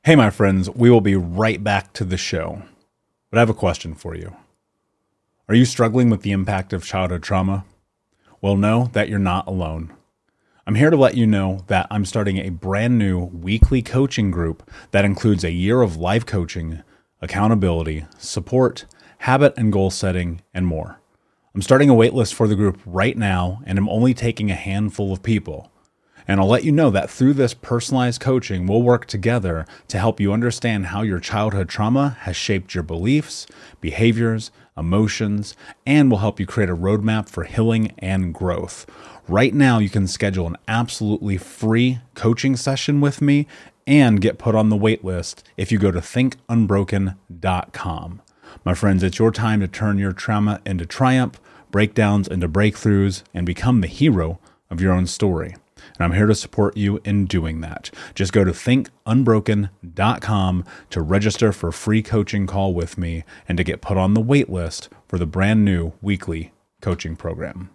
Hey, my friends, we will be right back to the show. But I have a question for you. Are you struggling with the impact of childhood trauma? Well, know that you're not alone. I'm here to let you know that I'm starting a brand new weekly coaching group that includes a year of life coaching, accountability, support, habit and goal setting, and more. I'm starting a waitlist for the group right now, and I'm only taking a handful of people. And I'll let you know that through this personalized coaching, we'll work together to help you understand how your childhood trauma has shaped your beliefs, behaviors, emotions, and will help you create a roadmap for healing and growth. Right now, you can schedule an absolutely free coaching session with me and get put on the wait list if you go to thinkunbroken.com. My friends, it's your time to turn your trauma into triumph, breakdowns into breakthroughs, and become the hero of your own story. And I'm here to support you in doing that. Just go to thinkunbroken.com to register for a free coaching call with me and to get put on the wait list for the brand new weekly coaching program.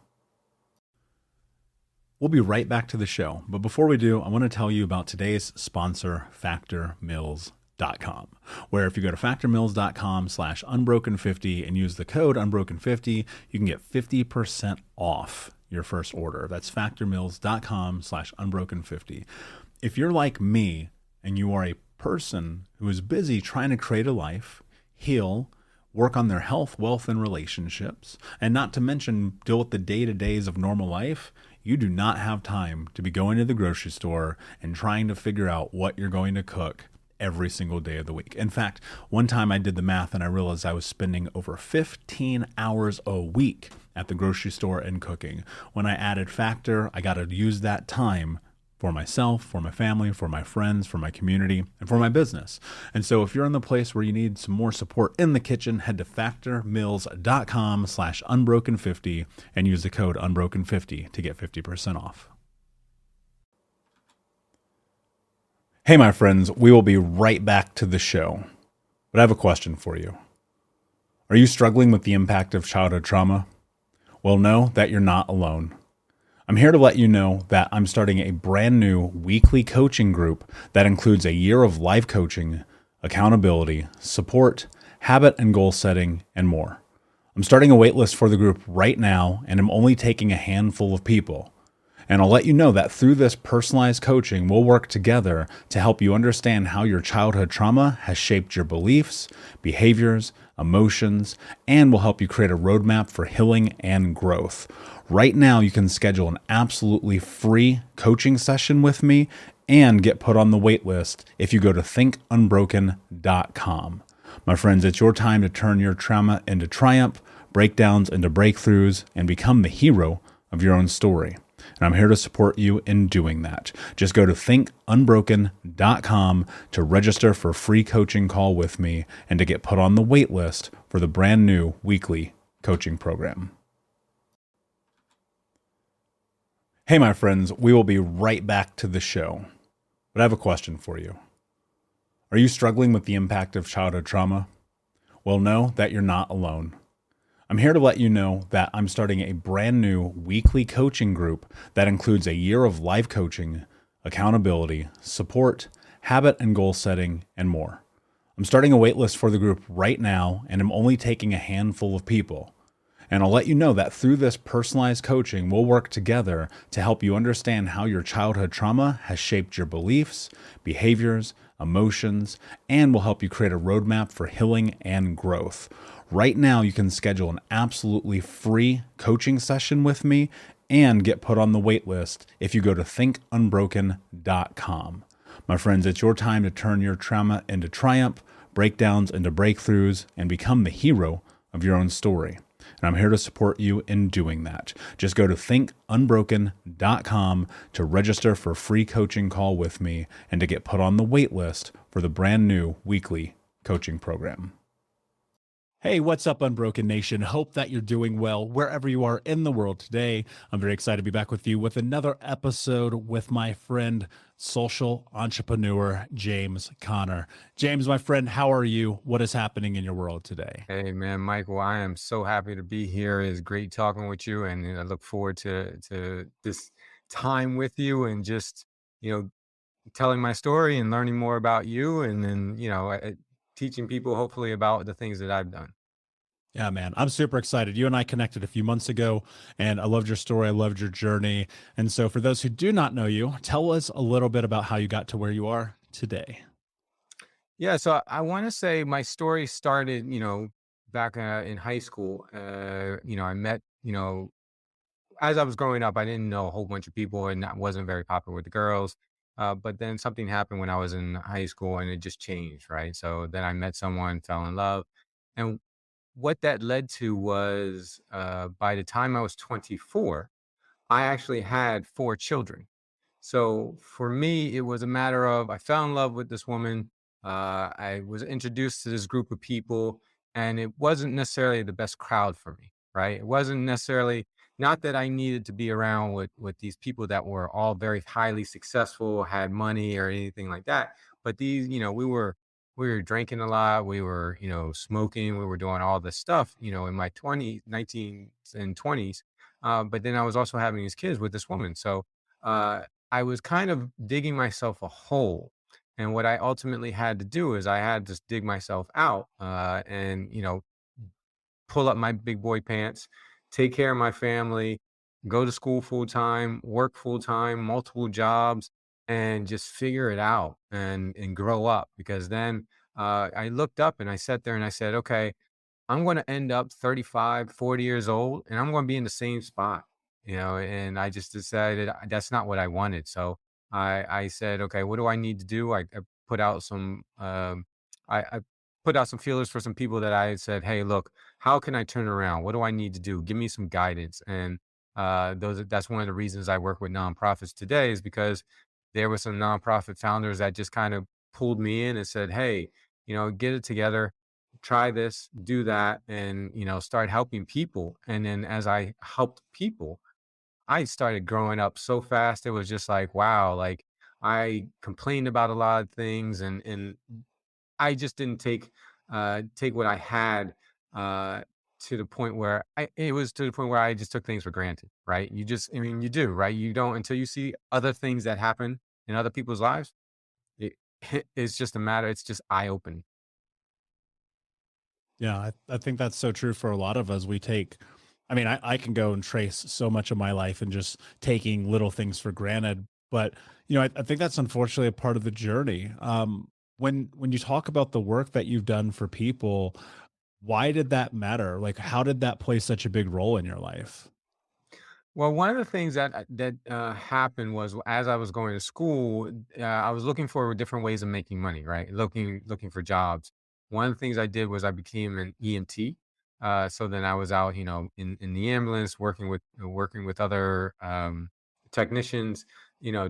We'll be right back to the show. But before we do, I want to tell you about today's sponsor, factormeals.com, where if you go to factormeals.com/unbroken50 and use the code unbroken50, you can get 50% off your first order. That's factormeals.com/unbroken50. If you're like me and you are a person who is busy trying to create a life, heal, work on their health, wealth, and relationships, and not to mention deal with the day-to-days of normal life, you do not have time to be going to the grocery store and trying to figure out what you're going to cook every single day of the week. In fact, one time I did the math and I realized I was spending over 15 hours a week at the grocery store and cooking. When I added Factor, I got to use that time for myself, for my family, for my friends, for my community, and for my business. And so if you're in the place where you need some more support in the kitchen, head to factormeals.com/unbroken50 and use the code unbroken50 to get 50% off. Hey, my friends, we will be right back to the show. But I have a question for you. Are you struggling with the impact of childhood trauma? Well, know that you're not alone. I'm here to let you know that I'm starting a brand new weekly coaching group that includes a year of life coaching, accountability, support, habit and goal setting, and more. I'm starting a waitlist for the group right now, and I'm only taking a handful of people. And I'll let you know that through this personalized coaching, we'll work together to help you understand how your childhood trauma has shaped your beliefs, behaviors, emotions, and will help you create a roadmap for healing and growth. Right now, you can schedule an absolutely free coaching session with me and get put on the wait list if you go to thinkunbroken.com. My friends, it's your time to turn your trauma into triumph, breakdowns into breakthroughs, and become the hero of your own story. And I'm here to support you in doing that. Just go to thinkunbroken.com to register for a free coaching call with me and to get put on the wait list for the brand new weekly coaching program. Hey, my friends, we will be right back to the show. But I have a question for you. Are you struggling with the impact of childhood trauma? Well, know that you're not alone. I'm here to let you know that I'm starting a brand new weekly coaching group that includes a year of life coaching, accountability, support, habit and goal setting, and more. I'm starting a waitlist for the group right now, and I'm only taking a handful of people. And I'll let you know that through this personalized coaching, we'll work together to help you understand how your childhood trauma has shaped your beliefs, behaviors, emotions, and will help you create a roadmap for healing and growth. Right now, you can schedule an absolutely free coaching session with me and get put on the wait list if you go to thinkunbroken.com. My friends, it's your time to turn your trauma into triumph, breakdowns into breakthroughs, and become the hero of your own story. And I'm here to support you in doing that. Just go to thinkunbroken.com to register for a free coaching call with me and to get put on the wait list for the brand new weekly coaching program. Hey, what's up, Unbroken Nation? Hope that you're doing well wherever you are in the world today. I'm very excited to be back with you with another episode with my friend, social entrepreneur, James Connor. James, my friend, how are you? What is happening in your world today? Hey man, Michael, I am so happy to be here. It's great talking with you, and I look forward to this time with you and just, you know, telling my story and learning more about you, and then teaching people hopefully about the things that I've done. Yeah, man. I'm super excited. You and I connected a few months ago, and I loved your story. I loved your journey. And so, for those who do not know you, tell us a little bit about how you got to where you are today. Yeah, so I want to say my story started, back in high school. I met, as I was growing up, I didn't know a whole bunch of people, and I wasn't very popular with the girls. But then something happened when I was in high school, and it just changed, right? So then I met someone, fell in love, and what that led to was, by the time I was 24, I actually had 4 children. So for me, it was a matter of I fell in love with this woman. I was introduced to this group of people, and it wasn't necessarily the best crowd for me, right? It wasn't necessarily, not that I needed to be around with these people that were all very highly successful, had money or anything like that. But these, we were drinking a lot, we were, smoking, we were doing all this stuff, in my 20s, 19s and 20s. But then I was also having these kids with this woman. So uh, I was kind of digging myself a hole. And what I ultimately had to do is I had to dig myself out, and, pull up my big boy pants, take care of my family, go to school full time, work full time, multiple jobs, and just figure it out and grow up. Because then I looked up and I sat there and I said, okay, I'm gonna end up 35, 40 years old, and I'm gonna be in the same spot, and I just decided that's not what I wanted. So I said, okay, what do I need to do? I put out some, I put out some feelers for some people that I had said, hey, look, how can I turn around? What do I need to do? Give me some guidance. And that's one of the reasons I work with nonprofits today, is because there were some nonprofit founders that just kind of pulled me in and said, hey, get it together, try this, do that, and start helping people. And then as I helped people, I started growing up so fast. It was just like, wow, like I complained about a lot of things, and I just didn't take what I had, uh to the point where it was to the point where I just took things for granted, right? I mean, you do, right? You don't, until you see other things that happen in other people's lives. It, it's just a matter, it's just eye opening. Yeah, I think that's so true for a lot of us. I mean, I can go and trace so much of my life and just taking little things for granted. But, I think that's unfortunately a part of the journey. When you talk about the work that you've done for people, why did that matter? Like, how did that play such a big role in your life? Well, one of the things that happened was, as I was going to school, I was looking for different ways of making money, right? Looking for jobs. One of the things I did was I became an EMT. So then I was out, in the ambulance, working with other technicians,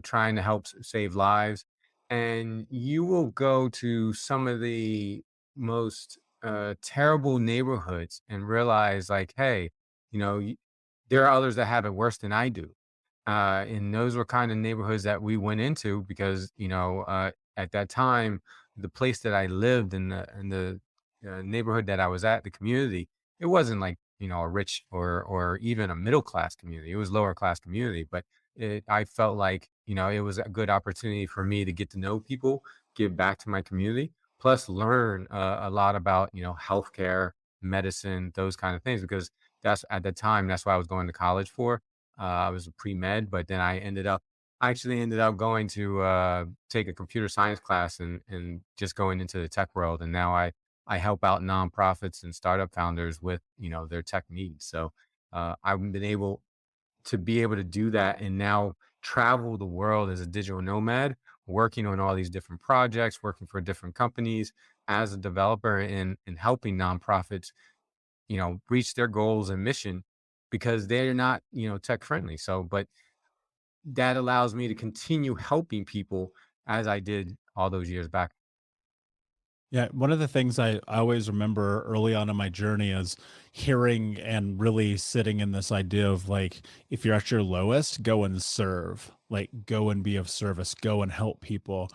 trying to help save lives. And you will go to some of the most terrible neighborhoods and realize, like, hey, you know, there are others that have it worse than I do. And those were kind of neighborhoods that we went into because, at that time, the place that I lived in the neighborhood that I was at, the community, it wasn't like, a rich or even a middle class community. It was lower class community, but I felt like, it was a good opportunity for me to get to know people, give back to my community, plus learn a lot about, healthcare, medicine, those kind of things, because that's at the time, that's what I was going to college for. I was a pre-med, but then I actually ended up going to take a computer science class and just going into the tech world. And now I help out nonprofits and startup founders with, their tech needs. So I've been able to do that and now travel the world as a digital nomad, working on all these different projects, working for different companies as a developer, and helping nonprofits, reach their goals and mission, because they're not, tech friendly. So, but that allows me to continue helping people as I did all those years back. Yeah, one of the things I always remember early on in my journey is hearing and really sitting in this idea of like, if you're at your lowest, go and serve, like go and be of service, go and help people.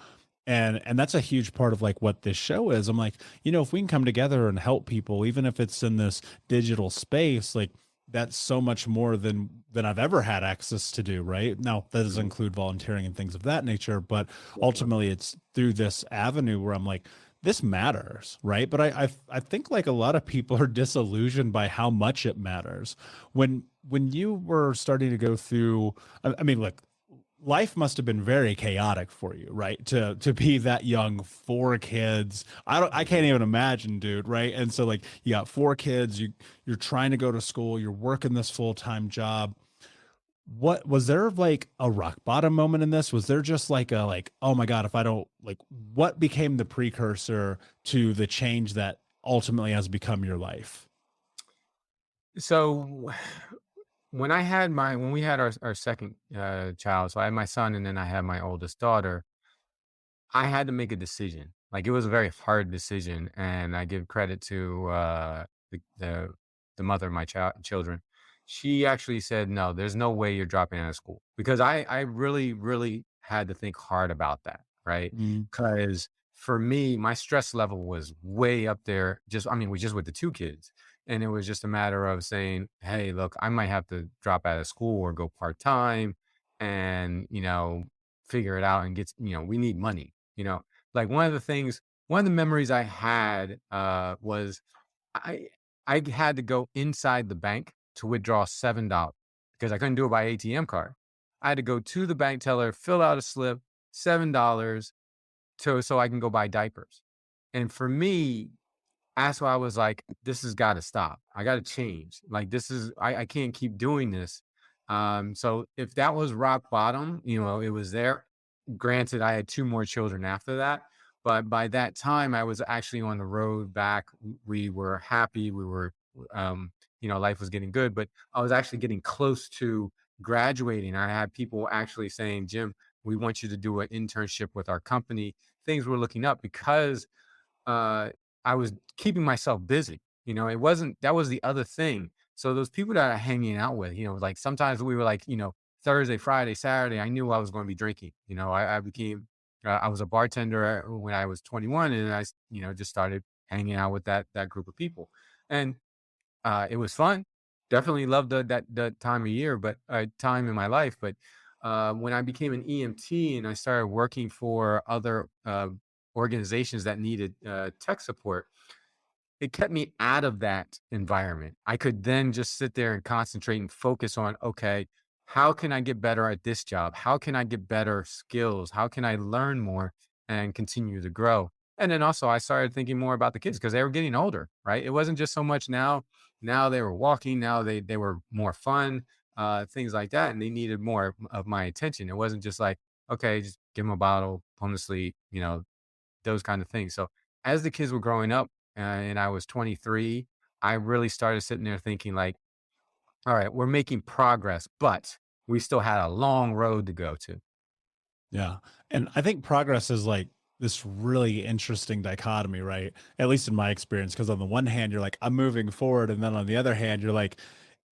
And that's a huge part of like what this show is. I'm like, if we can come together and help people, even if it's in this digital space, like that's so much more than I've ever had access to do, right? Now, that does Mhm. include volunteering and things of that nature, but Definitely. ultimately it's through this avenue where I'm like, this matters, right? But I think like a lot of people are disillusioned by how much it matters. When you were starting to go through, I mean, look, life must have been very chaotic for you, right? To be that young, four kids. I can't Mhm. even imagine, dude, right? And so like you got four kids, you're trying to go to school, you're working this full-time job. What was there like a rock bottom moment in this? Was there just like a like, oh my God, if I don't like what became the precursor to the change that ultimately has become your life? So when we had our second child, so I had my son and then I had my oldest daughter. I had to make a decision. Like, it was a very hard decision, and I give credit to, the mother of my children. She actually said, "No, there's no way you're dropping out of school," because I really, really had to think hard about that, right? Mm, Because for me, my stress level was way up there, just with the 2 kids, and it was just a matter of saying, "Hey, look, I might have to drop out of school or go part-time and, figure it out and we need money." Like, one of the memories I had, was I I had to go inside the bank to withdraw $7 because I couldn't do it by ATM card. I had to go to the bank teller, fill out a slip, $7 so I can go buy diapers. And for me, that's why I was like, "This has gotta stop. I gotta change. Like, I can't keep doing this." So if that was rock bottom, it was there. Granted, I had 2 more children after that, but by that time, I was actually on the road back. We were happy. Life was getting good, but I was actually getting close to graduating. I had people actually saying, "Jim, we want you to do an internship with our company." Things were looking up because uh, I was keeping myself busy. It wasn't that was the other thing. So those people that I'm hanging out with, like sometimes we were like, Thursday, Friday, Saturday, I knew I was going to be drinking. I was a bartender when I was 21, and just started hanging out with that group of people, and it was fun. Definitely loved that time of year, but time in my life. But when I became an EMT and I started working for other organizations that needed tech support, it kept me out of that environment. I could then just sit there and concentrate and focus on, okay, how can I get better at this job? How can I get better skills? How can I learn more and continue to grow? And then also I started thinking more about the kids because they were getting older, right? It wasn't just so much now they were walking, now they were more fun, things like that. And they needed more of my attention. It wasn't just like, okay, just give them a bottle, put 'em to sleep, those kind of things. So as the kids were growing up, and I was 23, I really started sitting there thinking like, all right, we're making progress, but we still had a long road to go to. yeah. And I think progress is like this really interesting dichotomy, right? At least in my experience, because on the one hand, you're like, I'm moving forward. And then on the other hand, you're like,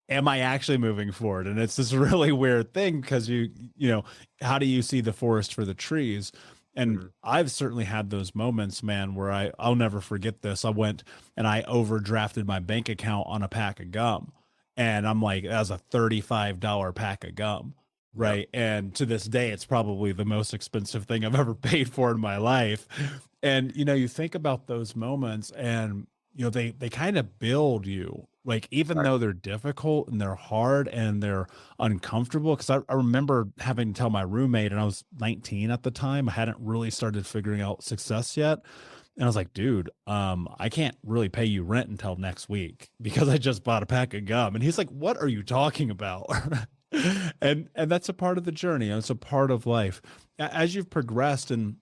am I actually moving forward? And it's this really weird thing because you know, how do you see the forest for the trees? And Mhm. I've certainly had those moments, man, where I'll never forget this. I went and I overdrafted my bank account on a pack of gum. And I'm like, that was a $35 pack of gum. Yep. Right. And to this day, it's probably the most expensive thing I've ever paid for in my life. And you think about those moments and they kind of build you, like, even Right. though they're difficult and they're hard and they're uncomfortable. Cause I remember having to tell my roommate, and I was 19 at the time. I hadn't really started figuring out success yet. And I was like, dude, I can't really pay you rent until next week because I just bought a pack of gum. And he's like, what are you talking about? And that's a part of the journey. And it's a part of life. As you've progressed and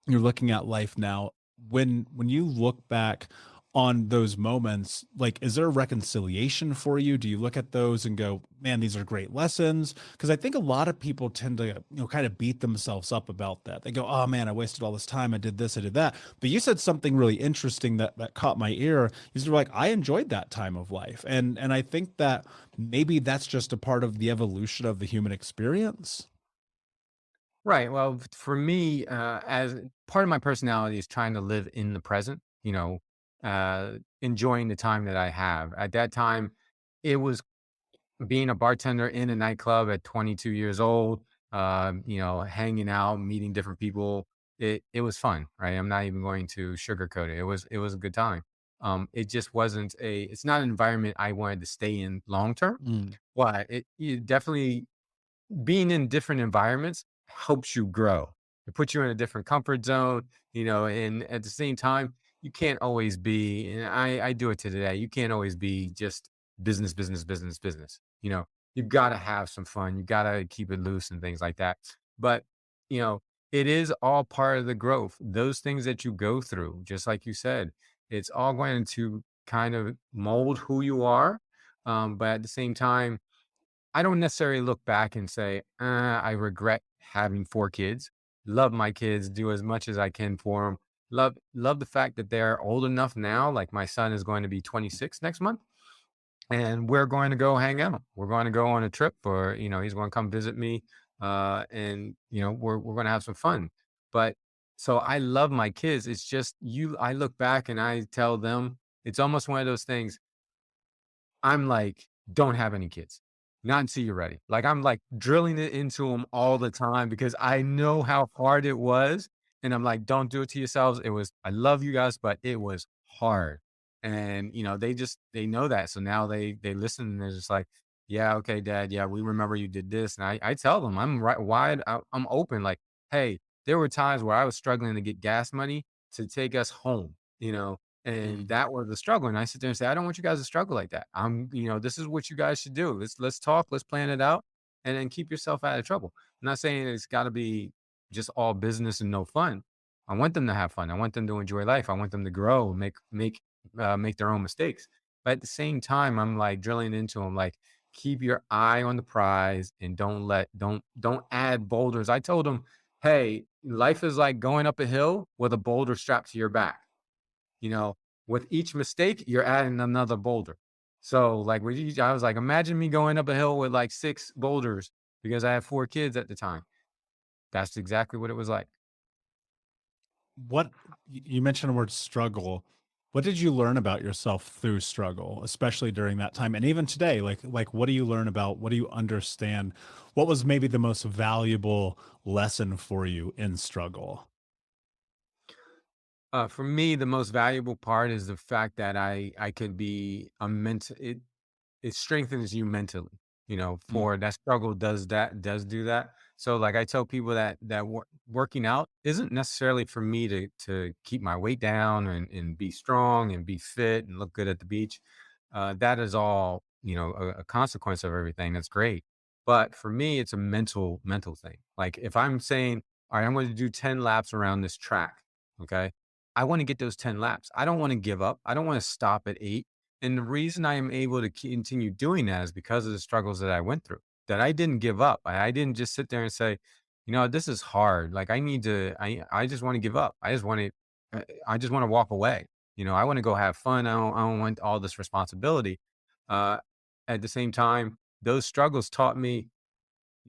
you're looking at life now, when you look back on those moments, like, is there a reconciliation for you? Do you look at those and go, man, these are great lessons? Because I think a lot of people tend to kind of beat themselves up about that. They go, oh man, I wasted all this time, I did this, I did that. But you said something really interesting that caught my ear. You're like, I enjoyed that time of life. And I think that maybe that's just a part of the evolution of the human experience. Right. Well, for me, as part of my personality is trying to live in the present, enjoying the time that I have. At that time, it was being a bartender in a nightclub at 22 years old, hanging out, meeting different people, it was fun, right? I'm not even going to sugarcoat it. It was a good time. It just wasn't a it's not an environment I wanted to stay in long term. Mm. Why? It definitely being in different environments helps you grow. It puts you in a different comfort zone, and at the same time, you can't always be, and I do it to today. You can't always be just business, business, business, business. You got to have some fun. You got to keep it loose and things like that. But, you know, it is all part of the growth. Those things that you go through, just like you said, it's all going to kind of mold who you are. But at the same time, I don't necessarily look back and say, I regret having 4 kids. Love my kids, do as much as I can for them. Love the fact that they're old enough now, like my son is going to be 26 next month, and we're going to go hang out. We're going to go on a trip, or, he's going to come visit me, and, we're going to have some fun. But so I love my kids. It's just I look back and I tell them, it's almost one of those things. I'm like, "Don't have any kids. Not until you're ready." Like, I'm, like, drilling it into them all the time because I know how hard it was, and I'm like, "Don't do it to yourselves. I love you guys, but it was hard." And, they know that, so now they listen, and they're just like, "Yeah, okay, dad. Yeah, we remember you did this." And I tell them, I'm right wide I'm open, like, "Hey, there were times where I was struggling to get gas money to take us home," and Mm. that was the struggle, and I sit there and say, "I don't want you guys to struggle like that. This is what you guys should do. Let's talk, let's plan it out, and then keep yourself out of trouble." I'm not saying it's gotta be just all business and no fun. I want them to have fun. I want them to enjoy life. I want them to grow, make their own mistakes. But at the same time, I'm, like, drilling into them, like, "Keep your eye on the prize and don't add boulders." I told them, "Hey, life is like going up a hill with a boulder strapped to your back." You know, with each mistake, you're adding another boulder. So, like, I was like, imagine me going up a hill with like 6 boulders because I had 4 kids at the time. That's exactly what it was like. What you mentioned the word struggle. What did you learn about yourself through struggle, especially during that time? And even today, like what do you learn about, what do you understand? What was maybe the most valuable lesson for you in struggle? For me, the most valuable part is the fact that I could be a mental. It strengthens you mentally, Mm. for that struggle does do that. So, like, I tell people that working out isn't necessarily for me to keep my weight down and be strong and be fit and look good at the beach. That is all, a consequence of everything. That's great. But for me, it's a mental thing. Like, if I'm saying, all right, I'm going to do 10 laps around this track. Okay. I want to get those 10 laps. I don't want to give up. I don't want to stop at 8. And the reason I am able to continue doing that is because of the struggles that I went through, that I didn't give up. I didn't just sit there and say, this is hard. Like, I just want to give up. I just want to walk away. I want to go have fun. I don't want all this responsibility. Uh, at the same time, those struggles taught me,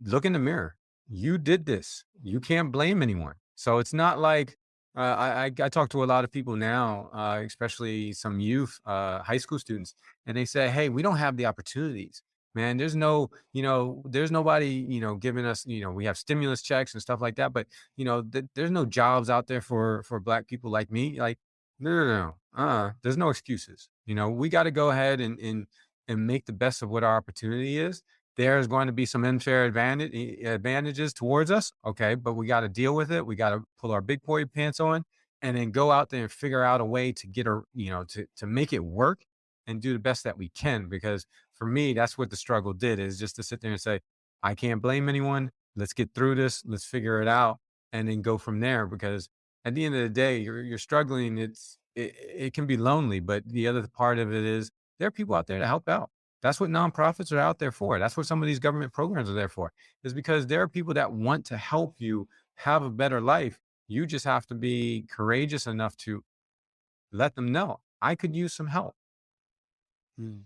look in the mirror. You did this. You can't blame anyone. So it's not like I talk to a lot of people now, especially some youth, high school students, and they say, "Hey, we don't have the opportunities, man. There's nobody, giving us, we have stimulus checks and stuff like that, but there's no jobs out there for Black people like me. Like, no, no, no, there's no excuses. We got to go ahead and make the best of what our opportunity is. There's going to be some unfair advantages towards us. Okay, but we got to deal with it. We got to pull our big boy pants on and then go out there and figure out a way to get to make it work and do the best that we can. Because for me, that's what the struggle did, is just to sit there and say, I can't blame anyone. Let's get through this. Let's figure it out and then go from there. Because at the end of the day, you're struggling. It can be lonely, but the other part of it is there are people out there to help out. That's what nonprofits are out there for. That's what some of these government programs are there for, is because there are people that want to help you have a better life. You just have to be courageous enough to let them know, I could use some help. Mm.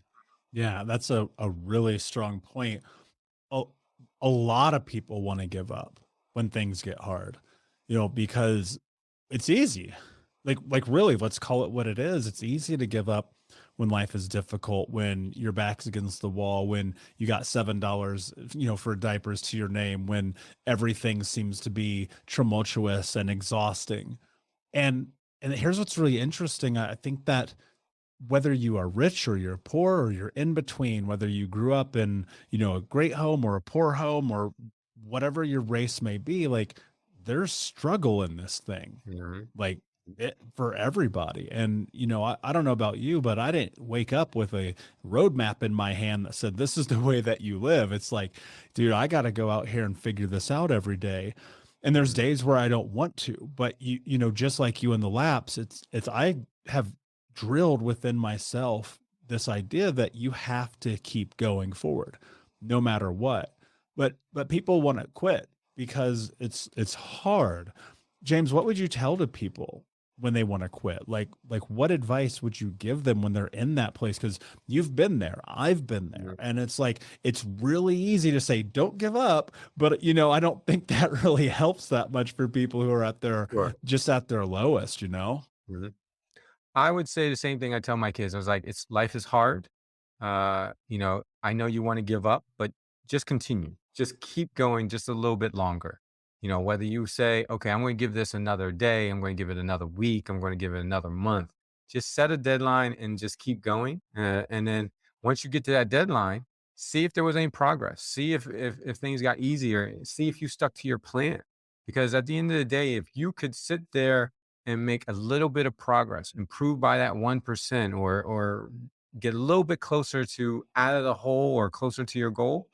Yeah, that's a really strong point. A, a lot of people want to give up when things get hard, because it's easy. Like really, let's call it what it is. It's easy to give up when life is difficult, when your back's against the wall, when you got $7, for diapers to your name, when everything seems to be tumultuous and exhausting. And and here's what's really interesting. I think that whether you are rich or you're poor or you're in between, whether you grew up in, a great home or a poor home or whatever your race may be, like there's struggle in this thing, Mhm. like for everybody. And, I don't know about you, but I didn't wake up with a roadmap in my hand that said, this is the way that you live. It's like, dude, I got to go out here and figure this out every day. And there's Mhm. days where I don't want to, but just like you in the laps, I have drilled within myself this idea that you have to keep going forward no matter what. But people want to quit because it's hard. James, what would you tell to people when they want to quit? Like what advice would you give them when they're in that place? Because you've been there, I've been there, Mhm. and it's like it's really easy to say don't give up, but I don't think that really helps that much for people who are at their Sure. just at their lowest. Mhm. I would say the same thing I tell my kids. I was like, it's life is hard. I know you want to give up, but just continue. Just keep going just a little bit longer. Whether you say, okay, I'm going to give this another day, I'm going to give it another week, I'm going to give it another month. Just set a deadline and just keep going. And then once you get to that deadline, see if there was any progress. See if things got easier. See if you stuck to your plan. Because at the end of the day, if you could sit there and make a little bit of progress, improve by that 1% or get a little bit closer to out of the hole or closer to your goal.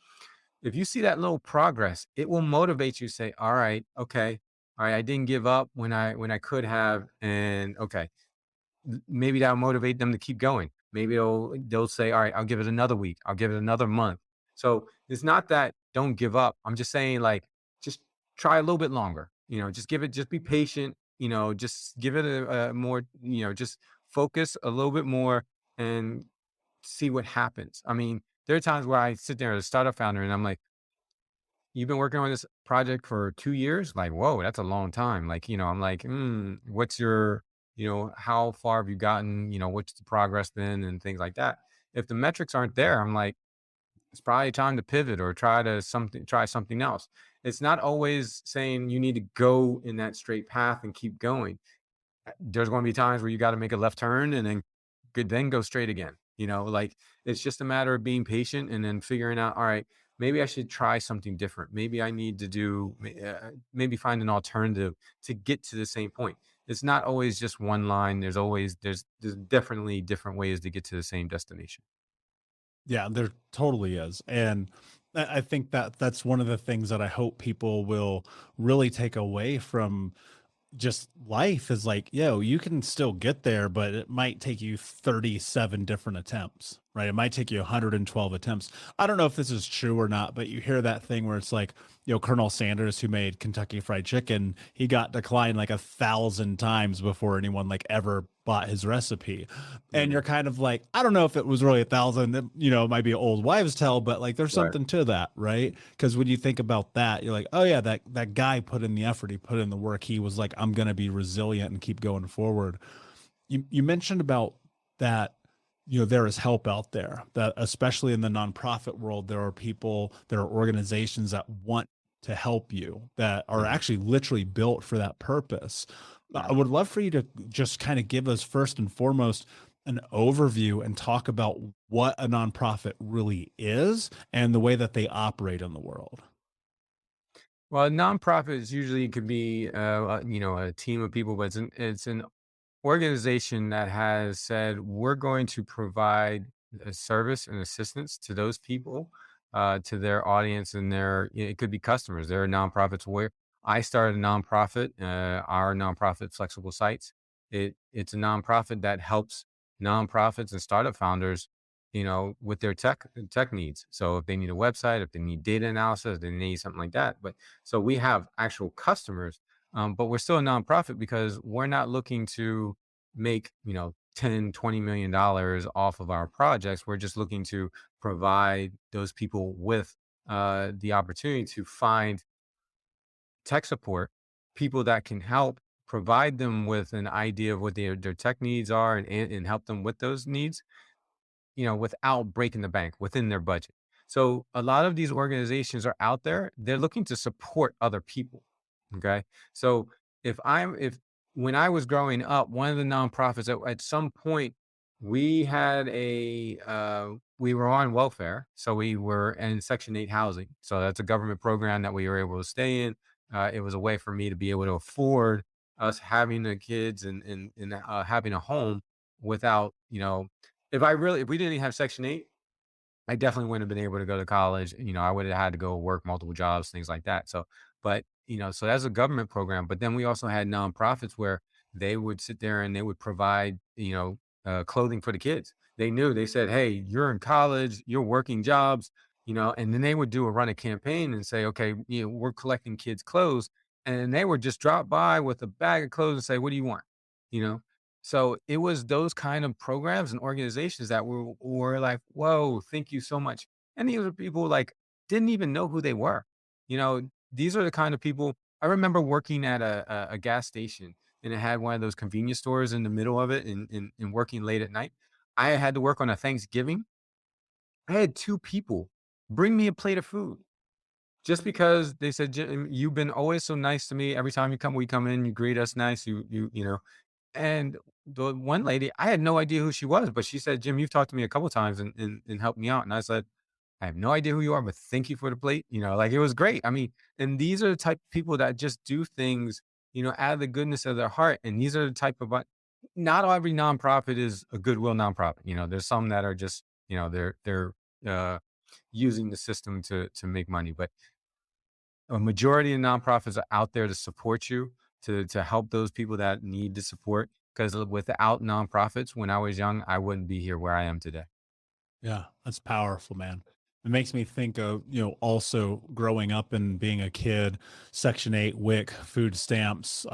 If you see that little progress, it will motivate you to say, all right, okay, all right, I didn't give up when I could have. And okay, maybe that'll motivate them to keep going. Maybe they'll say, all right, I'll give it another week. I'll give it another month. So it's not that don't give up. I'm just saying like just try a little bit longer. Just be patient. Just give it a more, just focus a little bit more and see what happens. I mean, there are times where I sit there as a startup founder and I'm like, you've been working on this project for 2 years? Like, whoa, that's a long time. Like, I'm like, what's your, how far have you gotten? What's the progress been and things like that. If the metrics aren't there, I'm like, it's probably time to pivot or try something else. It's not always saying you need to go in that straight path and keep going. There's going to be times where you got to make a left turn and then go straight again. Like it's just a matter of being patient and then figuring out, all right, maybe I should try something different. Maybe I need to maybe find an alternative to get to the same point. It's not always just one line. There's definitely different ways to get to the same destination. Yeah, there totally is. And I think that that's one of the things that I hope people will really take away from just life is like, yo, you can still get there, but it might take you 37 different attempts, right? It might take you 112 attempts. I don't know if this is true or not, but you hear that thing where it's like, Colonel Sanders, who made Kentucky Fried Chicken, he got declined like 1,000 times before anyone like ever bought his recipe. And Mm, you're kind of like, I don't know if it was really 1,000, it might be an old wives' tale, but like there's right. something to that, right? Because when you think about that, you're like, oh yeah, that guy put in the effort, he put in the work. He was like, I'm gonna be resilient and keep going forward. You mentioned about that, there is help out there, that especially in the nonprofit world, there are people, there are organizations that want to help you, that are Mhm, actually literally built for that purpose. I mhm. would love for you to just kind of give us first and foremost an overview and talk about what a nonprofit really is and the way that they operate in the world. Well, nonprofits usually could be, a team of people, but it's an organization that has said we're going to provide a service and assistance to those people, to their audience and it could be customers. There are nonprofits where I started a nonprofit, our nonprofit Flexible Sites. It's a nonprofit that helps nonprofits and startup founders, with their tech needs. So if they need a website, if they need data analysis, they need something like that. But so we have actual customers, but we're still a nonprofit because we're not looking to make 10, $20 million off of our projects. We're just looking to provide those people with the opportunity to find tech support, people that can help provide them with an idea of what their tech needs are and help them with those needs. without breaking the bank within their budget. So a lot of these organizations are out there, they're looking to support other people. Okay. So if when I was growing up, one of the nonprofits at some point we were on welfare. So we were in Section 8 housing. So that's a government program that we were able to stay in. It was a way for me to be able to afford us having the kids and having a home without, if we didn't have Section 8, I definitely wouldn't have been able to go to college. I would have had to go work multiple jobs, things like that. So that's a government program. But then we also had nonprofits where they would sit there and they would provide, clothing for the kids. They said, hey, you're in college, you're working jobs, and then they would run a campaign and say, okay, we're collecting kids' clothes. And they would just drop by with a bag of clothes and say, what do you want? You know, so it was those kind of programs and organizations that were like, "Whoa, thank you so much." And these are people like didn't even know who they were. These are the kind of people I remember working at a gas station and it had one of those convenience stores in the middle of it and working late at night. I had to work on a Thanksgiving. I had two people bring me a plate of food just because they said, "Jim, you've been always so nice to me. Every time we come in, you greet us nice. And the one lady, I had no idea who she was, but she said, "Jim, you've talked to me a couple times and helped me out." And I said, "I have no idea who you are, but thank you for the plate." Like it was great. I mean, and these are the type of people that just do things, out of the goodness of their heart. And these are the type of, not every nonprofit is a goodwill nonprofit. There's some that are just, they're uh, using the system to make money, but a majority of nonprofits are out there to support you, to help those people that need the support. Because without nonprofits, when I was young, I wouldn't be here where I am today. Yeah, that's powerful, man. It makes me think of, also growing up and being a kid, Section 8, WIC, food stamps,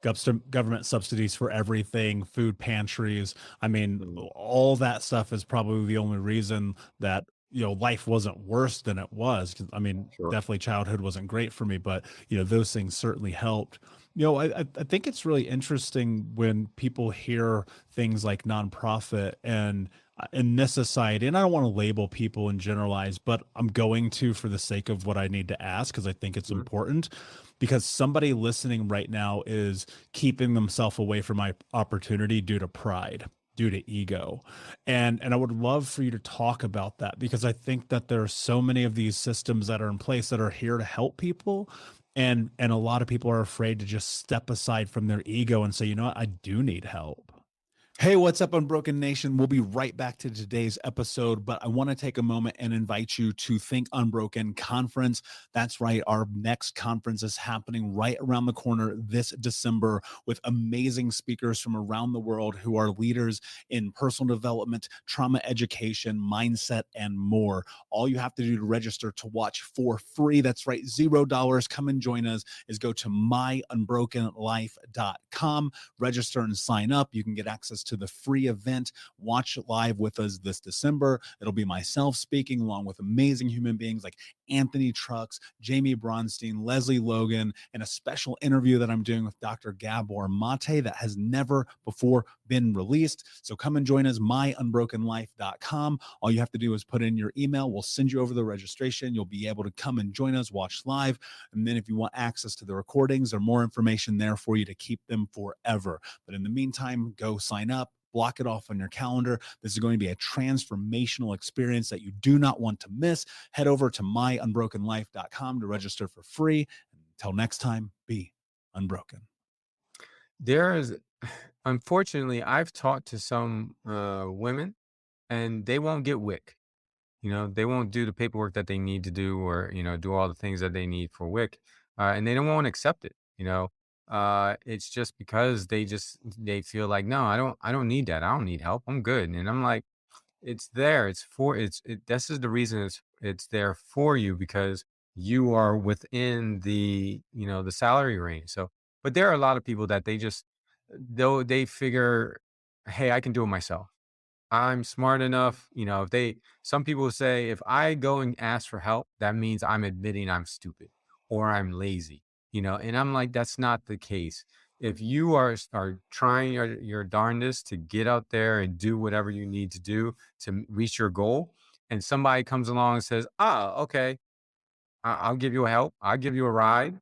government subsidies for everything, food pantries. I mean, Mm, all that stuff is probably the only reason that, life wasn't worse than it was. 'Cause, I mean, sure. definitely childhood wasn't great for me, but, those things certainly helped. I think it's really interesting when people hear things like nonprofit and in this society, and I don't want to label people and generalize, but I'm going to for the sake of what I need to ask because I think it's Mhm. important. Because somebody listening right now is keeping themselves away from my opportunity due to pride, due to ego. And I would love for you to talk about that because I think that there are so many of these systems that are in place that are here to help people. And a lot of people are afraid to just step aside from their ego and say, you know what, I do need help. Hey, what's up, Unbroken Nation? We'll be right back to today's episode, but I want to take a moment and invite you to Think Unbroken Conference. That's right, our next conference is happening right around the corner this December with amazing speakers from around the world who are leaders in personal development, trauma education, mindset, and more. All you have to do to register to watch for free, that's right, $0. Come and join us, is go to myunbrokenlife.com, register and sign up. You can get access to the free event. Watch it live with us this December. It'll be myself speaking along with amazing human beings like Anthony Trucks, Jamie Bronstein, Leslie Logan, and a special interview that I'm doing with Dr. Gabor Mate that has never before been released. So come and join us, myunbrokenlife.com. All you have to do is put in your email. We'll send you over the registration. You'll be able to come and join us, watch live. And then if you want access to the recordings, there's more information there for you to keep them forever. But in the meantime, go sign up. Block it off on your calendar. This is going to be a transformational experience that you do not want to miss. Head over to myunbrokenlife.com to register for free. Until next time, be unbroken. There is, unfortunately, I've talked to some women and they won't get WIC. They won't do the paperwork that they need to do or, do all the things that they need for WIC. And they don't want to accept it. It's just because they feel like, no, I don't need that. I don't need help. I'm good. And I'm like, it's there. This is the reason it's there for you because you are within the salary range. So, but there are a lot of people that though they figure, hey, I can do it myself. I'm smart enough. Some people say if I go and ask for help, that means I'm admitting I'm stupid or I'm lazy, and I'm like, that's not the case. if you are trying your darndest to get out there and do whatever you need to do to reach your goal, and somebody comes along and says, "Ah, okay, I'll give you a help. I'll give you a ride."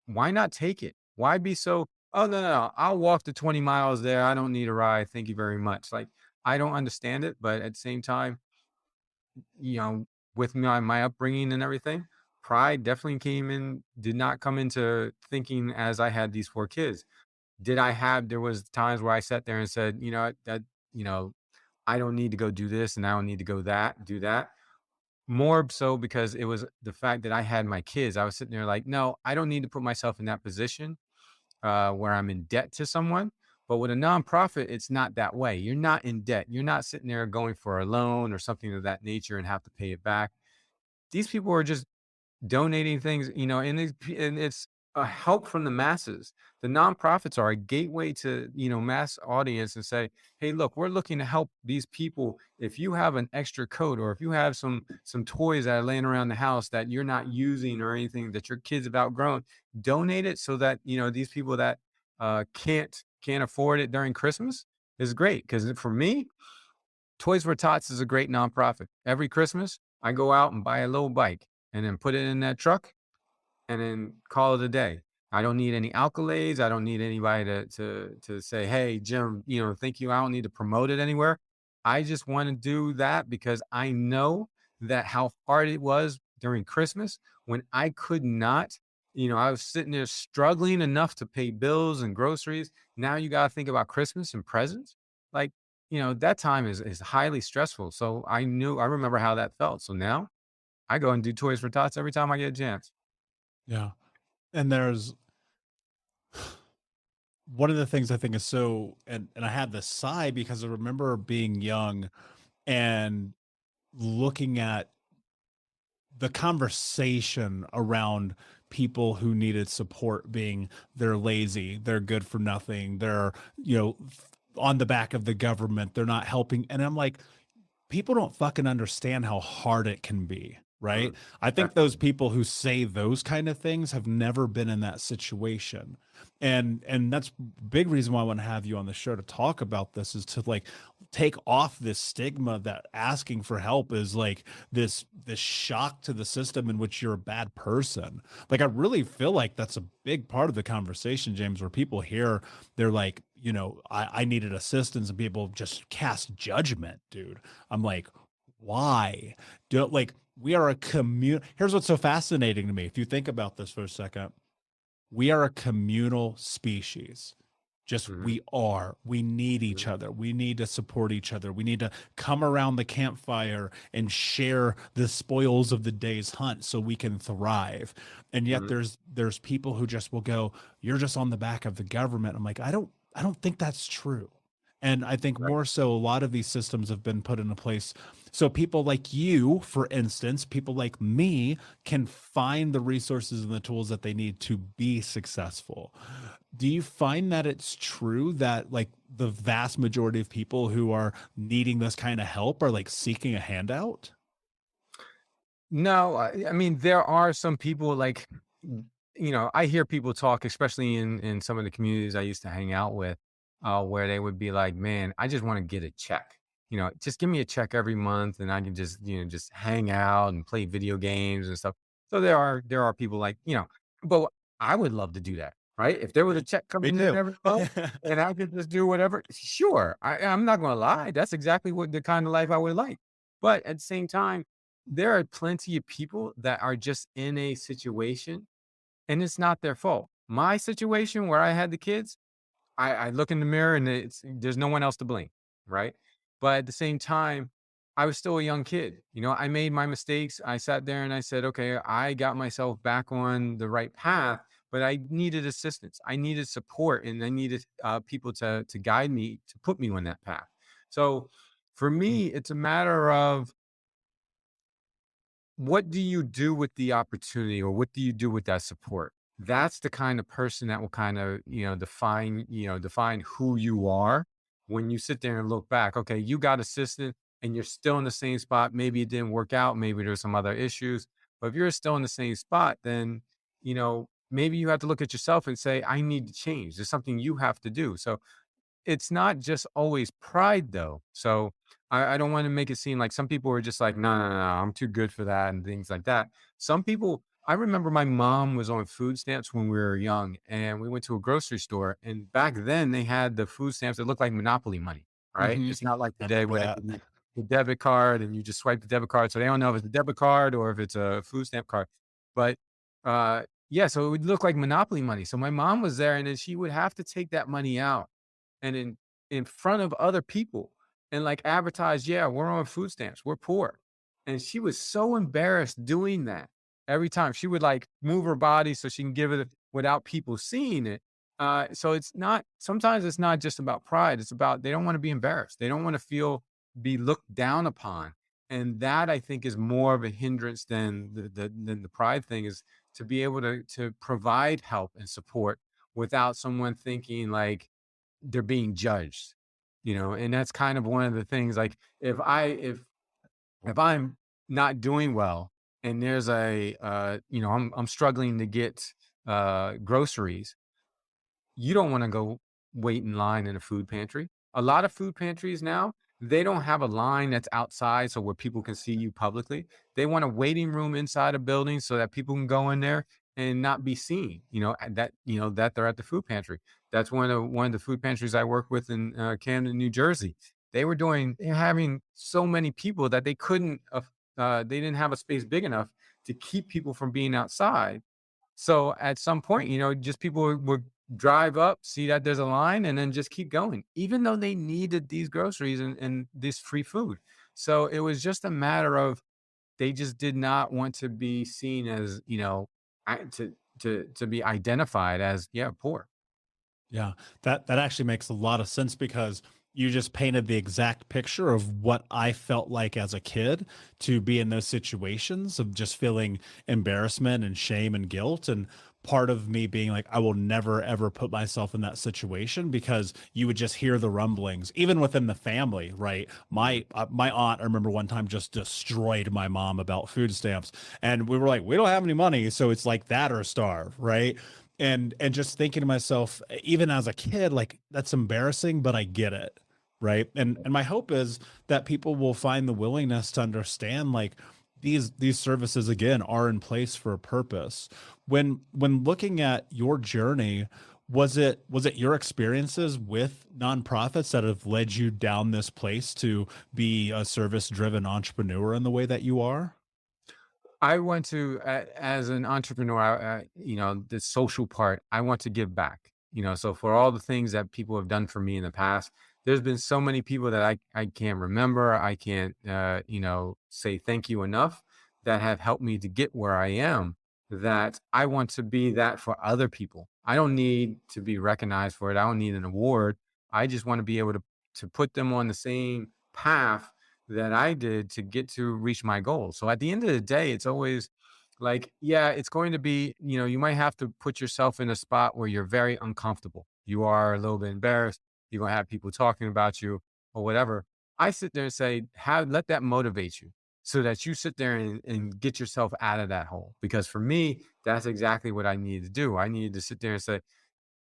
Why not take it? Why be so, "Oh, no, no, no, I'll walk the 20 miles there. I don't need a ride. Thank you very much." Like, I don't understand it, but at the same time, you know, with my upbringing and everything, pride definitely did not come into thinking as I had these 4 kids. There was times where I sat there and said, "You know what, you know, I don't need to go do this and I don't need to do that." More so because it was the fact that I had my kids. I was sitting there like, "No, I don't need to put myself in that position where I'm in debt to someone." But with a nonprofit, it's not that way. You're not in debt. You're not sitting there going for a loan or something of that nature and have to pay it back. These people are just donating things, and it's a help from the masses. The nonprofits are a gateway to, mass audience and say, "Hey, look, we're looking to help these people. If you have an extra coat or if you have some toys that are laying around the house that you're not using or anything that your kids have outgrown, donate it so that, these people that can't afford it during Christmas is great." Because for me, Toys for Tots is a great nonprofit. Every Christmas, I go out and buy a little bike and then put it in that truck and then call it a day. I don't need any accolades. I don't need anybody to say, "Hey, Jim, thank you." I don't need to promote it anywhere. I just want to do that because I know that how hard it was during Christmas when I could not, I was sitting there struggling enough to pay bills and groceries. Now you got to think about Christmas and presents. Like, that time is highly stressful. So I remember how that felt. So now I go and do Toys for Tots every time I get a chance. Yeah. And there's one of the things I think is so, and I had this sigh because I remember being young and looking at the conversation around people who needed support being they're lazy, they're good for nothing, they're, on the back of the government, they're not helping. And I'm like, people don't fucking understand how hard it can be, right? Mhm. I think those Definitely. people who say those kind of things have never been in that situation. And that's big reason why I want to have you on the show to talk about this is to like take off this stigma that asking for help is like this shock to the system in which you're a bad person. Like I really feel like that's a big part of the conversation, James, where people hear they're like, I needed assistance and people just cast judgment, dude. I'm like, why? Like we are a Here's what's so fascinating to me. If you think about this for a second, we are a communal species. Just Mhm, we are. We need each mhm, other. We need to support each other. We need to come around the campfire and share the spoils of the day's hunt so we can thrive. And yet mhm. there's people who just will go, "You're just on the back of the government." I'm like, I don't think that's true. And I think Right. more so a lot of these systems have been put into place so people like you, for instance, people like me can find the resources and the tools that they need to be successful. Do you find that it's true that like the vast majority of people who are needing this kind of help are like seeking a handout? No, I mean, there are some people like, I hear people talk, especially in some of the communities I used to hang out with, where they would be like, "Man, I just want to get a check. Just give me a check every month, and I can just hang out and play video games and stuff." So there are people like, but I would love to do that, right? If there was a check Me coming in too. every month and I could just do whatever, sure. I'm not going to lie, that's exactly what the kind of life I would like. But at the same time, there are plenty of people that are just in a situation and it's not their fault. My situation where I had the kids, I look in the mirror and there's no one else to blame, right? But at the same time, I was still a young kid. I made my mistakes. I sat there and I said, okay, I got myself back on the right path, but I needed assistance. I needed support and I needed people to guide me, to put me on that path. So for me, it's a matter of what do you do with the opportunity or what do you do with that support? That's the kind of person that will kind of, define who you are when you sit there and look back. Okay, you got assistance and you're still in the same spot. Maybe it didn't work out. Maybe there's some other issues. But if you're still in the same spot, then, maybe you have to look at yourself and say, I need to change. There's something you have to do. So it's not just always pride though. So I don't want to make it seem like some people are just like, no, no, no, I'm too good for that and things like that. Some people, I remember my mom was on food stamps when we were young and we went to a grocery store. And back then they had the food stamps that looked like Monopoly money, right? Hmm. It's not like I today remember where they that. give you the debit card and you just swipe the debit card. So they don't know if it's a debit card or if it's a food stamp card. But yeah, so it would look like Monopoly money. So my mom was there and then she would have to take that money out and in front of other people and like advertise, yeah, we're on food stamps, we're poor. And she was so embarrassed doing that every time. She would like move her body so she can give it without people seeing it. So it's not, sometimes it's not just about pride. It's about they don't want to be embarrassed. They don't want to feel be looked down upon. And that I think is more of a hindrance than the pride thing is to be able to provide help and support without someone thinking like, they're being judged, and that's kind of one of the things, like, if I'm not doing well and there's I'm struggling to get, groceries, you don't wanna go wait in line in a food pantry. A lot of food pantries now, they don't have a line that's outside so where people can see you publicly. They want a waiting room inside a building so that people can go in there and not be seen, and that they're at the food pantry. That's one of the food pantries I work with in, Camden, New Jersey. They're having so many people that they didn't have a space big enough to keep people from being outside. So at some point, just people would drive up, see that there's a line, and then just keep going, even though they needed these groceries and this free food. So it was just a matter of they just did not want to be seen as, to be identified as, yeah, poor. Yeah, that actually makes a lot of sense because you just painted the exact picture of what I felt like as a kid to be in those situations of just feeling embarrassment and shame and guilt. And part of me being like, I will never ever put myself in that situation because you would just hear the rumblings, even within the family, right? My aunt, I remember one time just destroyed my mom about food stamps, and we were like, we don't have any money, so it's like that or starve, right? And just thinking to myself, even as a kid, like that's embarrassing, but I get it, right? And my hope is that people will find the willingness to understand like these services again are in place for a purpose. When looking at your journey, was it your experiences with nonprofits that have led you down this place to be a service driven entrepreneur in the way that you are? I want to, as an entrepreneur, the social part, I want to give back. So for all the things that people have done for me in the past, there's been so many people that I can't remember. I can't, say thank you enough that have helped me to get where I am. That I want to be that for other people. I don't need to be recognized for it. I don't need an award. I just want to be able to put them on the same path that I did to get to reach my goals. So at the end of the day, it's always like, yeah, it's going to be, you might have to put yourself in a spot where you're very uncomfortable. You are a little bit embarrassed. You're going to have people talking about you or whatever. I sit there and say, let that motivate you so that you sit there and get yourself out of that hole. Because for me, that's exactly what I needed to do. I needed to sit there and say,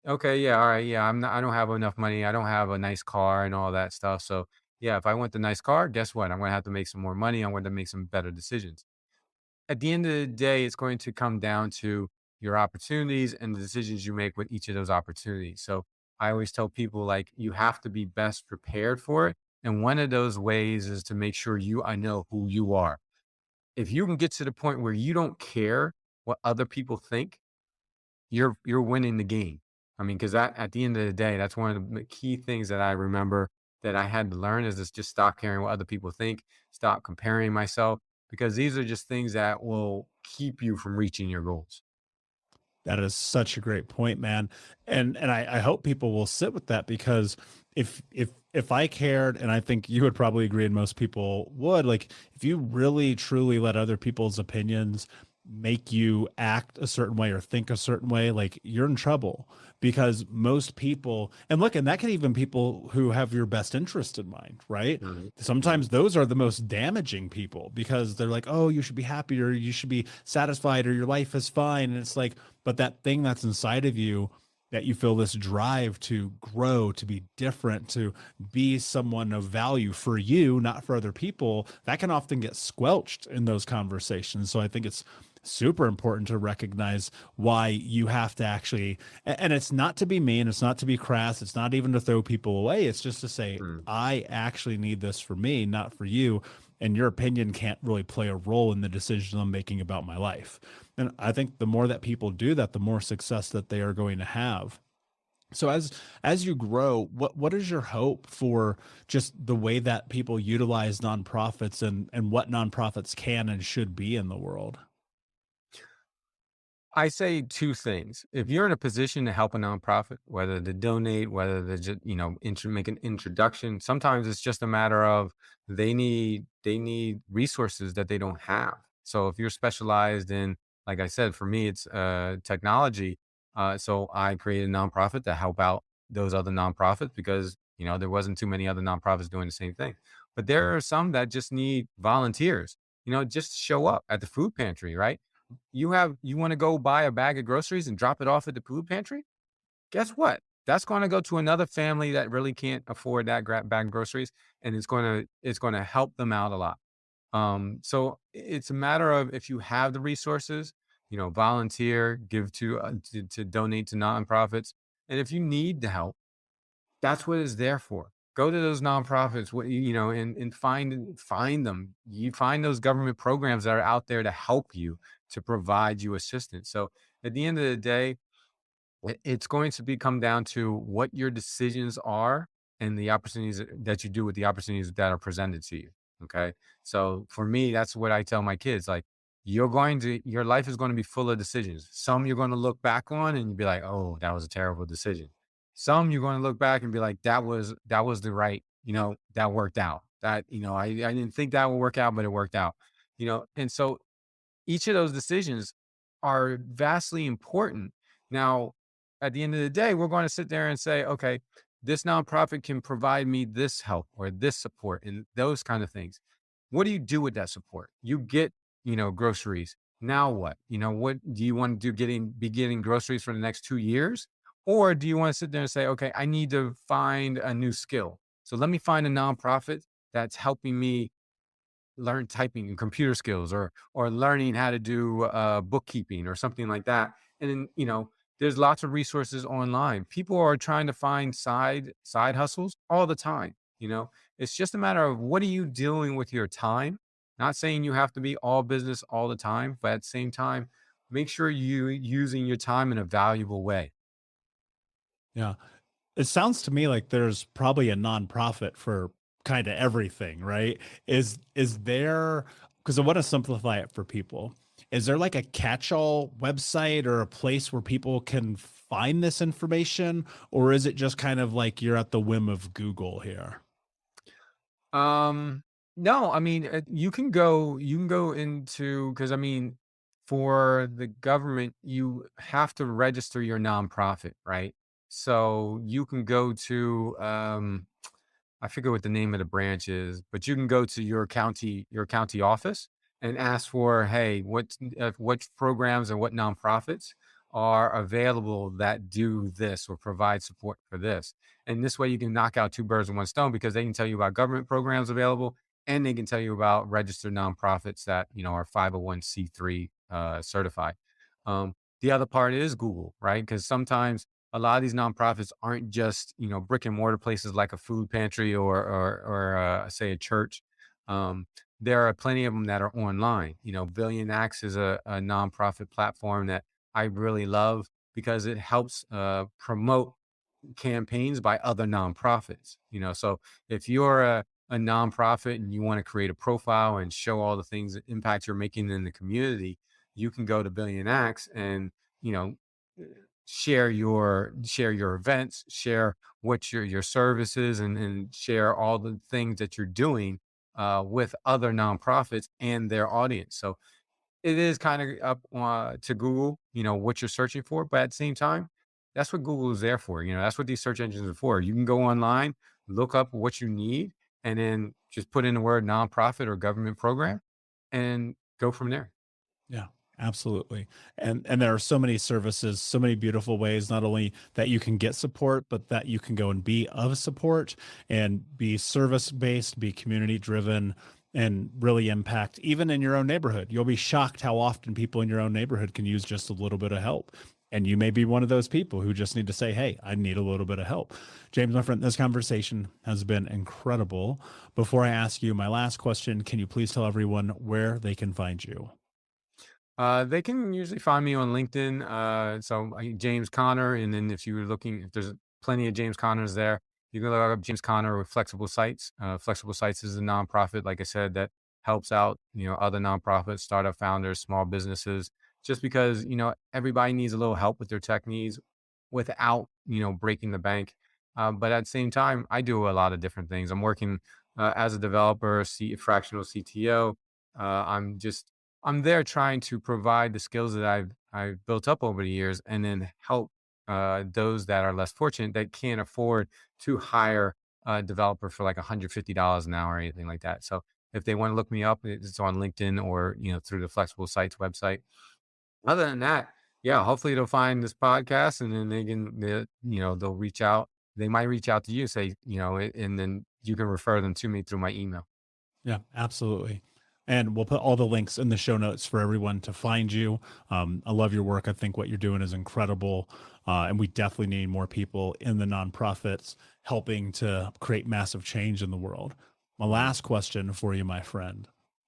okay, yeah, all right, yeah, I don't have enough money, I don't have a nice car and all that stuff, so, yeah, if I want the nice car, guess what? I'm gonna have to make some more money, I'm going to make some better decisions. At the end of the day, it's going to come down to your opportunities and the decisions you make with each of those opportunities, so I always tell people, like, you have to be best prepared for it, and one of those ways is to make sure I know who you are. If you can get to the point where you don't care what other people think, you're winning the game. I mean, because that at the end of the day, that's one of the key things that I remember that I had to learn is just stop caring what other people think, stop comparing myself, because these are just things that will keep you from reaching your goals. That is such a great point, man. And I hope people will sit with that because if I cared, and I think you would probably agree, and most people would, like if you really truly let other people's opinions make you act a certain way or think a certain way, like you're in trouble because most people, and look, and that can even people who have your best interest in mind, right? Mhm, mhm, Sometimes those are the most damaging people because they're like, oh, you should be happy or you should be satisfied or your life is fine. And it's like, but that thing that's inside of you that you feel this drive to grow, to be different, to be someone of value for you, not for other people, that can often get squelched in those conversations. So I think it's super important to recognize why you have to actually, and it's not to be mean, it's not to be crass, it's not even to throw people away, it's just to say mm. I actually need this for me, not for you, and your opinion can't really play a role in the decisions I'm making about my life. And I think the more that people do that, the more success that they are going to have. So as you grow, what is your hope for just the way that people utilize nonprofits and what nonprofits can and should be in the world? I say two things. If you're in a position to help a nonprofit, whether to donate, whether to just, make an introduction, sometimes it's just a matter of they need resources that they don't have. So if you're specialized in, like I said, for me, it's technology. So I created a nonprofit to help out those other nonprofits because there wasn't too many other nonprofits doing the same thing. But there are some that just need volunteers. Just show up at the food pantry, right? You want to go buy a bag of groceries and drop it off at the food pantry? Guess what? That's going to go to another family that really can't afford that bag of groceries, and it's going to help them out a lot. So it's a matter of if you have the resources, volunteer, give to donate to nonprofits, and if you need the help, that's what it's there for. Go to those nonprofits, and find them. You find those government programs that are out there to help you, to provide you assistance. So at the end of the day, it's going to come down to what your decisions are and the opportunities that you do with the opportunities that are presented to you. Okay. So for me, that's what I tell my kids. Like, your life is going to be full of decisions. Some you're going to look back on and you'll be like, oh, that was a terrible decision. Some you're going to look back and be like, that was the right, that worked out. I didn't think that would work out, but it worked out. And so each of those decisions are vastly important. Now, at the end of the day, we're going to sit there and say, okay, this nonprofit can provide me this help or this support and those kind of things. What do you do with that support? You get, groceries. Now what? What do you want to do? Be getting groceries for the next 2 years? Or do you want to sit there and say, okay, I need to find a new skill. So let me find a nonprofit that's helping me learn typing and computer skills, or learning how to do bookkeeping or something like that. And then there's lots of resources online. People are trying to find side hustles all the time. It's just a matter of what are you doing with your time. Not saying you have to be all business all the time, but at the same time, make sure you using your time in a valuable way. Yeah. It sounds to me like there's probably a nonprofit for kind of everything, right? Is there, because I want to simplify it for people. Is there like a catch-all website or a place where people can find this information, or is it just kind of like you're at the whim of Google here? Um, no, I mean, you can go into, because I mean, for the government, you have to register your nonprofit, right? So you can go to, I forget what the name of the branch is, but you can go to your county office and ask for, hey, what programs and what nonprofits are available that do this or provide support for this. And this way you can knock out two birds with one stone, because they can tell you about government programs available, and they can tell you about registered nonprofits that, are 501c3 certified. The other part is Google, right? Because sometimes a lot of these nonprofits aren't just brick and mortar places like a food pantry or say a church. There are plenty of them that are online. Billion Acts is a nonprofit platform that I really love because it helps promote campaigns by other nonprofits. So if you're a nonprofit and you want to create a profile and show all the things that impact you're making in the community, you can go to Billion Acts and you know share your events, share what your services, and share all the things that you're doing with other nonprofits and their audience. So it is kind of up to Google, what you're searching for. But at the same time, that's what Google is there for. That's what these search engines are for. You can go online, look up what you need, and then just put in the word nonprofit or government program and go from there. Yeah, absolutely. And there are so many services, so many beautiful ways not only that you can get support, but that you can go and be of support and be service-based, be community-driven, and really impact even in your own neighborhood. You'll be shocked how often people in your own neighborhood can use just a little bit of help. And you may be one of those people who just need to say, "Hey, I need a little bit of help." James, my friend, this conversation has been incredible. Before I ask you my last question, can you please tell everyone where they can find you? They can usually find me on LinkedIn. James Connor, and then if you're looking, if there's plenty of James Connors there, you can look up James Connor with Flexible Sites. Flexible Sites is a nonprofit, like I said, that helps out other nonprofits, startup founders, small businesses. Just because everybody needs a little help with their tech needs, without breaking the bank. But at the same time, I do a lot of different things. I'm working as a developer, fractional CTO. I'm there trying to provide the skills that I've built up over the years, and then help those that are less fortunate that can't afford to hire a developer for like $150 an hour or anything like that. So if they want to look me up, it's on LinkedIn or through the Flexible Sites website. Other than that, yeah, hopefully they'll find this podcast, and then they'll reach out. They might reach out to you, say, and then you can refer them to me through my email. Yeah, absolutely. And we'll put all the links in the show notes for everyone to find you. I love your work. I think what you're doing is incredible. And we definitely need more people in the nonprofits helping to create massive change in the world. My last question for you, my friend: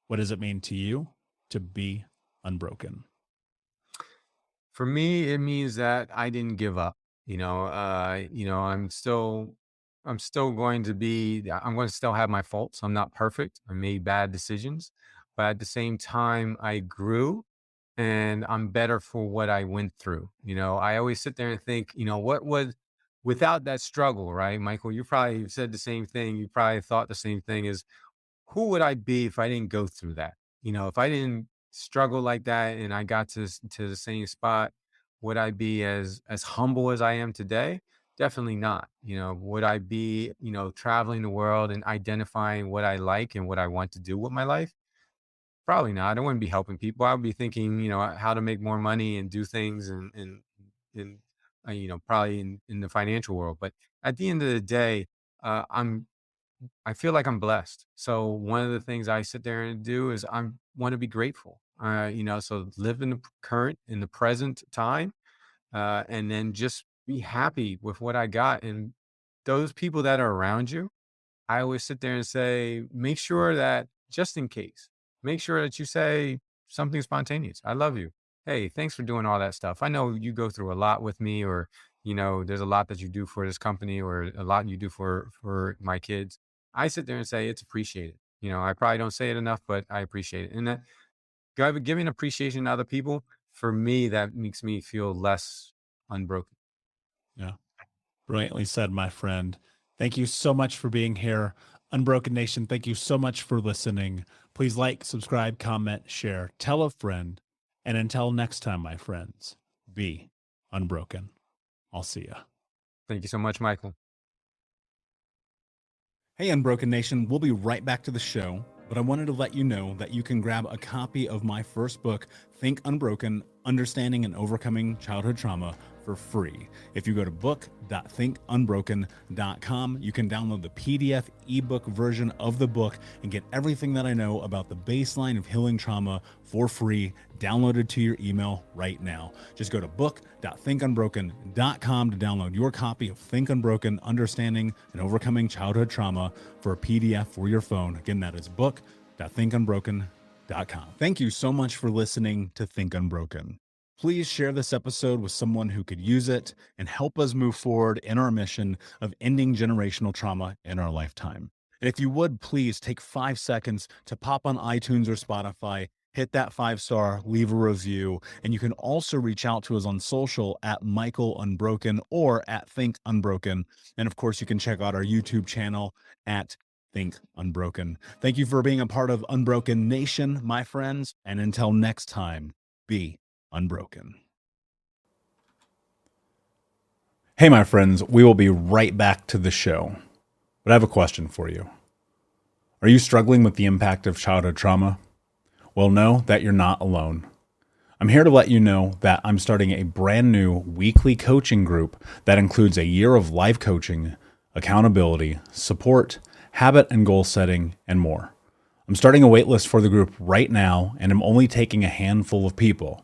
what does it mean to you to be unbroken? For me, it means that I didn't give up. I'm still going to be, I'm going to still have my faults. I'm not perfect. I made bad decisions, but at the same time, I grew, and I'm better for what I went through. I always sit there and think, what was without that struggle, right? Michael, you probably said the same thing. You probably thought the same thing, is who would I be if I didn't go through that? If I didn't struggle like that and I got to the same spot, would I be as humble as I am today? Definitely not. Would I be, traveling the world and identifying what I like and what I want to do with my life? Probably not. I wouldn't be helping people. I would be thinking, how to make more money and do things, and probably in the financial world. But at the end of the day, I feel like I'm blessed. So one of the things I sit there and do is I want to be grateful. So live in the current, in the present time, and then just be happy with what I got. And those people that are around you, I always sit there and say, make sure that, just in case, make sure that you say something spontaneous. I love you. Hey, thanks for doing all that stuff. I know you go through a lot with me, or, there's a lot that you do for this company, or a lot you do for my kids. I sit there and say it's appreciated. I probably don't say it enough, but I appreciate it. And that giving appreciation to other people, for me, that makes me feel less unbroken. Yeah. Brilliantly said, my friend. Thank you so much for being here. Unbroken Nation, thank you so much for listening. Please like, subscribe, comment, share, tell a friend. And until next time, my friends, be unbroken. I'll see ya. Thank you so much, Michael. Hey, Unbroken Nation, we'll be right back to the show, but I wanted to let you know that you can grab a copy of my first book, Think Unbroken: Understanding and Overcoming Childhood Trauma, for free. If you go to book.thinkunbroken.com, you can download the PDF ebook version of the book and get everything that I know about the baseline of healing trauma for free, downloaded to your email right now. Just go to book.thinkunbroken.com to download your copy of Think Unbroken: Understanding and Overcoming Childhood Trauma for a PDF for your phone. Again, that is book.thinkunbroken.com. Thank you so much for listening to Think Unbroken. Please share this episode with someone who could use it and help us move forward in our mission of ending generational trauma in our lifetime. And if you would, please take 5 seconds to pop on iTunes or Spotify, hit that 5-star, leave a review, and you can also reach out to us on social at Michael Unbroken or at Think Unbroken. And of course, you can check out our YouTube channel at Think Unbroken. Thank you for being a part of Unbroken Nation, my friends. And until next time, be unbroken. Hey, my friends, we will be right back to the show. But I have a question for you. Are you struggling with the impact of childhood trauma? Well, know that you're not alone. I'm here to let you know that I'm starting a brand new weekly coaching group that includes a year of live coaching, accountability, support, habit and goal setting, and more. I'm starting a waitlist for the group right now, and I'm only taking a handful of people.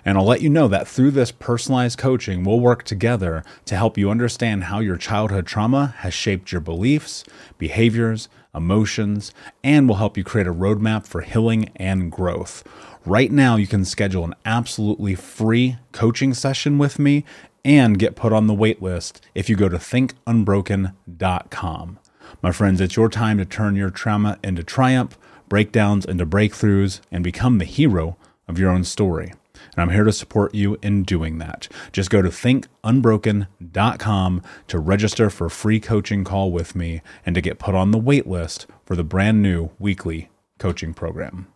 And I'll let you know that through this personalized coaching, we'll work together to help you understand how your childhood trauma has shaped your beliefs, behaviors, emotions, and will help you create a roadmap for healing and growth. Right now, you can schedule an absolutely free coaching session with me and get put on the wait list if you go to thinkunbroken.com. My friends, it's your time to turn your trauma into triumph, breakdowns into breakthroughs, and become the hero of your own story. And I'm here to support you in doing that. Just go to thinkunbroken.com to register for a free coaching call with me and to get put on the wait list for the brand new weekly coaching program.